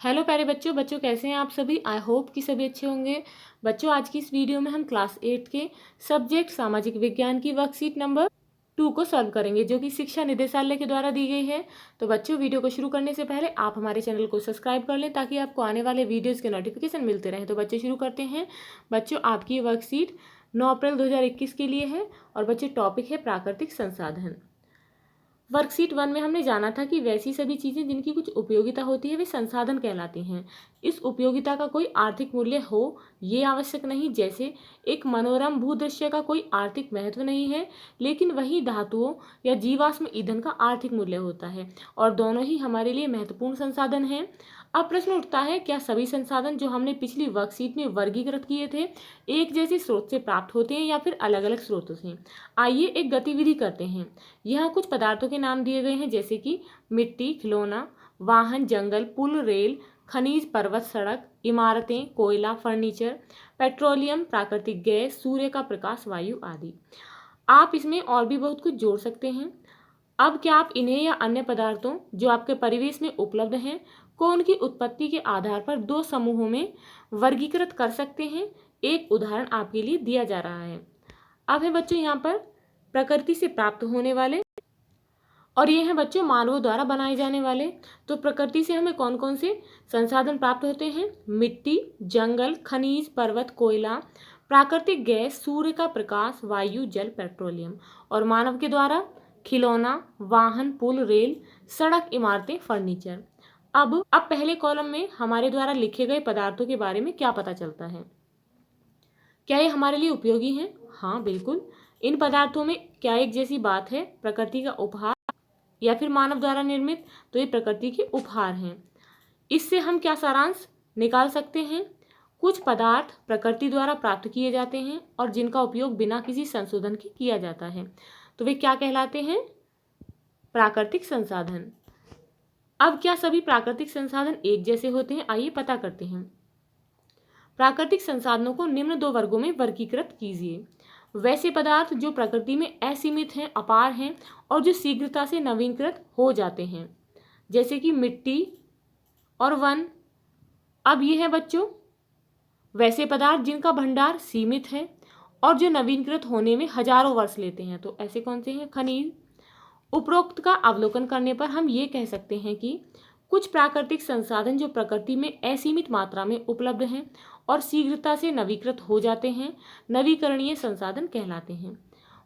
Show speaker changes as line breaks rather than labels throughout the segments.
Hello प्यारे बच्चों बच्चों कैसे हैं आप सभी। आई होप कि सभी अच्छे होंगे। बच्चों आज की इस वीडियो में हम क्लास 8 के सब्जेक्ट सामाजिक विज्ञान की वर्कशीट नंबर 2 को सॉल्व करेंगे जो कि शिक्षा निदेशालय के द्वारा दी गई है। तो बच्चों वीडियो को शुरू करने से पहले आप हमारे चैनल को सब्सक्राइब कर लें ताकि आपको आने वाले वीडियोज़ के नोटिफिकेशन मिलते रहें। तो बच्चे शुरू करते हैं। बच्चों आपकी ये वर्कशीट 9 अप्रैल 2021 के लिए है और बच्चे टॉपिक है प्राकृतिक संसाधन। वर्कशीट 1 में हमने जाना था कि वैसी सभी चीज़ें जिनकी कुछ उपयोगिता होती है वे संसाधन कहलाती हैं। इस उपयोगिता का कोई आर्थिक मूल्य हो ये आवश्यक नहीं। जैसे एक मनोरम भूदृश्य का कोई आर्थिक महत्व नहीं है, लेकिन वही धातुओं या जीवाश्म ईंधन का आर्थिक मूल्य होता है और दोनों ही हमारे लिए महत्वपूर्ण संसाधन हैं। अब प्रश्न उठता है, क्या सभी संसाधन जो हमने पिछली वर्कशीट में वर्गीकृत किए थे एक जैसे स्रोत से प्राप्त होते हैं या फिर अलग अलग स्रोतों से? आइए एक गतिविधि करते हैं। यहाँ कुछ पदार्थों के नाम दिए गए हैं जैसे कि मिट्टी, खिलौना, वाहन, जंगल, पुल, रेल, खनिज, पर्वत, सड़क, इमारतें, कोयला, फर्नीचर, पेट्रोलियम, प्राकृतिक गैस, सूर्य का प्रकाश, वायु आदि। आप इसमें और भी बहुत कुछ जोड़ सकते हैं। अब क्या आप इन्हें या अन्य पदार्थों जो आपके परिवेश में उपलब्ध हैं को उनकी उत्पत्ति के आधार पर दो समूहों में वर्गीकृत कर सकते हैं? एक उदाहरण आपके लिए दिया जा रहा है। अब है बच्चों यहाँ पर प्रकृति से प्राप्त होने वाले और ये हैं बच्चों मानवों द्वारा बनाए जाने वाले। तो प्रकृति से हमें कौन कौन से संसाधन प्राप्त होते हैं? मिट्टी, जंगल, खनिज, पर्वत, कोयला, प्राकृतिक गैस, सूर्य का प्रकाश, वायु, जल, पेट्रोलियम। और मानव के द्वारा खिलौना, वाहन, पुल, रेल, सड़क, इमारतें, फर्नीचर। अब पहले कॉलम में हमारे द्वारा लिखे गए पदार्थों के बारे में क्या पता चलता है? क्या ये हमारे लिए उपयोगी हैं? हाँ बिल्कुल। इन पदार्थों में क्या एक जैसी बात है? प्रकृति का उपहार या फिर मानव द्वारा निर्मित? तो ये प्रकृति के उपहार हैं। इससे हम क्या सारांश निकाल सकते हैं? कुछ पदार्थ प्रकृति द्वारा प्राप्त किए जाते हैं और जिनका उपयोग बिना किसी संशोधन के किया जाता है, तो वे क्या कहलाते हैं? प्राकृतिक संसाधन। अब क्या सभी प्राकृतिक संसाधन एक जैसे होते हैं? आइए पता करते हैं। प्राकृतिक संसाधनों को निम्न दो वर्गों में वर्गीकृत कीजिए। वैसे पदार्थ जो प्रकृति में असीमित हैं, अपार हैं और जो शीघ्रता से नवीनीकृत हो जाते हैं, जैसे कि मिट्टी और वन। अब ये है बच्चों वैसे पदार्थ जिनका भंडार सीमित है और जो नवीनीकृत होने में हजारों वर्ष लेते हैं, तो ऐसे कौन से हैं? खनिज। उपरोक्त का अवलोकन करने पर हम ये कह सकते हैं कि कुछ प्राकृतिक संसाधन जो प्रकृति में असीमित मात्रा में उपलब्ध हैं और शीघ्रता से नवीकृत हो जाते हैं, नवीकरणीय संसाधन कहलाते हैं।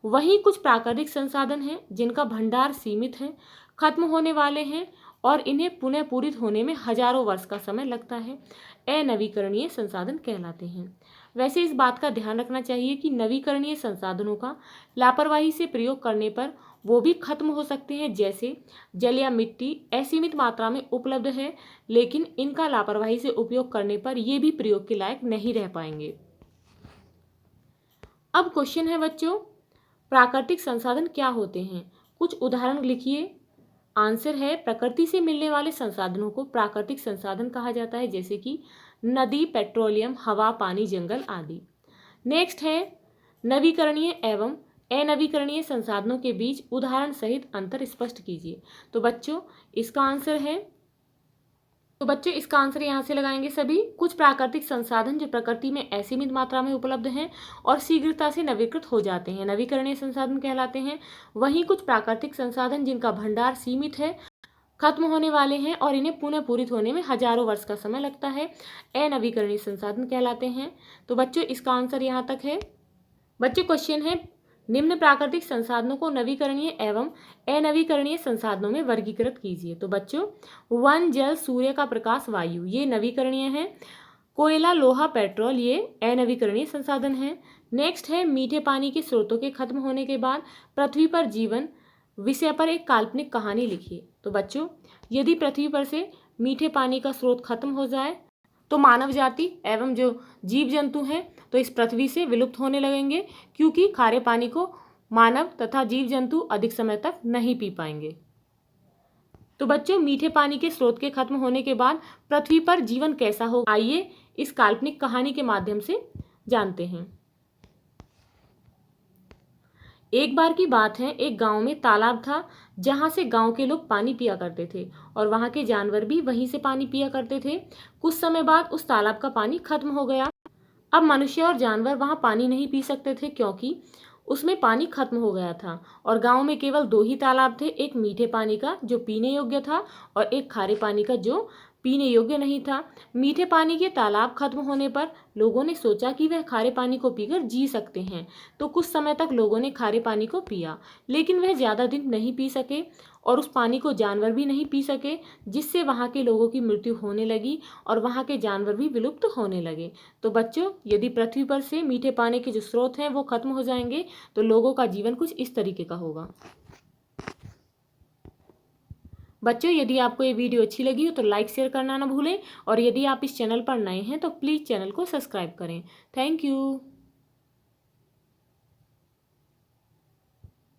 वहीं कुछ प्राकृतिक संसाधन हैं जिनका भंडार सीमित है, खत्म होने वाले हैं और इन्हें पुनः पूरित होने में हजारों वर्ष का समय लगता है, अनवीकरणीय संसाधन कहलाते हैं। वैसे इस बात का ध्यान रखना चाहिए कि नवीकरणीय संसाधनों का लापरवाही से प्रयोग करने पर वो भी खत्म हो सकते हैं। जैसे जल या मिट्टी असीमित मात्रा में उपलब्ध है, लेकिन इनका लापरवाही से उपयोग करने पर ये भी प्रयोग के लायक नहीं रह पाएंगे। अब क्वेश्चन है बच्चों, प्राकृतिक संसाधन क्या होते हैं? कुछ उदाहरण लिखिए। आंसर है प्रकृति से मिलने वाले संसाधनों को प्राकृतिक संसाधन कहा जाता है, जैसे कि नदी, पेट्रोलियम, हवा, पानी, जंगल आदि। नेक्स्ट है नवीकरणीय एवं अनवीकरणीय संसाधनों के बीच उदाहरण सहित अंतर स्पष्ट कीजिए। तो बच्चों इसका आंसर यहाँ से लगाएंगे सभी। कुछ प्राकृतिक संसाधन जो प्रकृति में असीमित मात्रा में उपलब्ध हैं और शीघ्रता से नवीकृत हो जाते हैं, नवीकरणीय संसाधन कहलाते हैं। वहीं कुछ प्राकृतिक संसाधन जिनका भंडार सीमित है, खत्म होने वाले हैं और इन्हें पुनः पूरित होने में हजारों वर्ष का समय लगता है, अनवीकरणीय संसाधन कहलाते हैं। तो बच्चों इसका आंसर यहाँ तक है। बच्चों क्वेश्चन है निम्न प्राकृतिक संसाधनों को नवीकरणीय एवं अनवीकरणीय संसाधनों में वर्गीकृत कीजिए। तो बच्चों वन, जल, सूर्य का प्रकाश, वायु ये नवीकरणीय है। कोयला, लोहा, पेट्रोल ये अनवीकरणीय संसाधन है। नेक्स्ट है मीठे पानी के स्रोतों के खत्म होने के बाद पृथ्वी पर जीवन विषय पर एक काल्पनिक कहानी लिखिए। तो बच्चों यदि पृथ्वी पर से मीठे पानी का स्रोत खत्म हो जाए तो मानव जाति एवं जो जीव जंतु हैं तो इस पृथ्वी से विलुप्त होने लगेंगे, क्योंकि खारे पानी को मानव तथा जीव जंतु अधिक समय तक नहीं पी पाएंगे। तो बच्चों मीठे पानी के स्रोत के खत्म होने के बाद पृथ्वी पर जीवन कैसा होगा, आइए इस काल्पनिक कहानी के माध्यम से जानते हैं। एक बार की बात है, एक गांव में तालाब था जहां से गांव के लोग पानी पिया करते थे और वहां के जानवर भी वहीं से पानी पिया करते थे। कुछ समय बाद उस तालाब का पानी खत्म हो गया। अब मनुष्य और जानवर वहां पानी नहीं पी सकते थे क्योंकि उसमें पानी खत्म हो गया था। और गांव में केवल दो ही तालाब थे, एक मीठे पानी का जो पीने योग्य था और एक खारे पानी का जो पीने योग्य नहीं था। मीठे पानी के तालाब खत्म होने पर लोगों ने सोचा कि वह खारे पानी को पीकर जी सकते हैं, तो कुछ समय तक लोगों ने खारे पानी को पिया, लेकिन वह ज़्यादा दिन नहीं पी सके और उस पानी को जानवर भी नहीं पी सके, जिससे वहाँ के लोगों की मृत्यु होने लगी और वहाँ के जानवर भी विलुप्त होने लगे। तो बच्चों, यदि पृथ्वी पर से मीठे पानी के जो स्रोत हैं वो खत्म हो जाएंगे तो लोगों का जीवन कुछ इस तरीके का होगा। बच्चों, यदि आपको ये वीडियो अच्छी लगी हो तो लाइक शेयर करना ना भूलें और यदि आप इस चैनल पर नए हैं तो प्लीज़ चैनल को सब्सक्राइब करें। Thank you.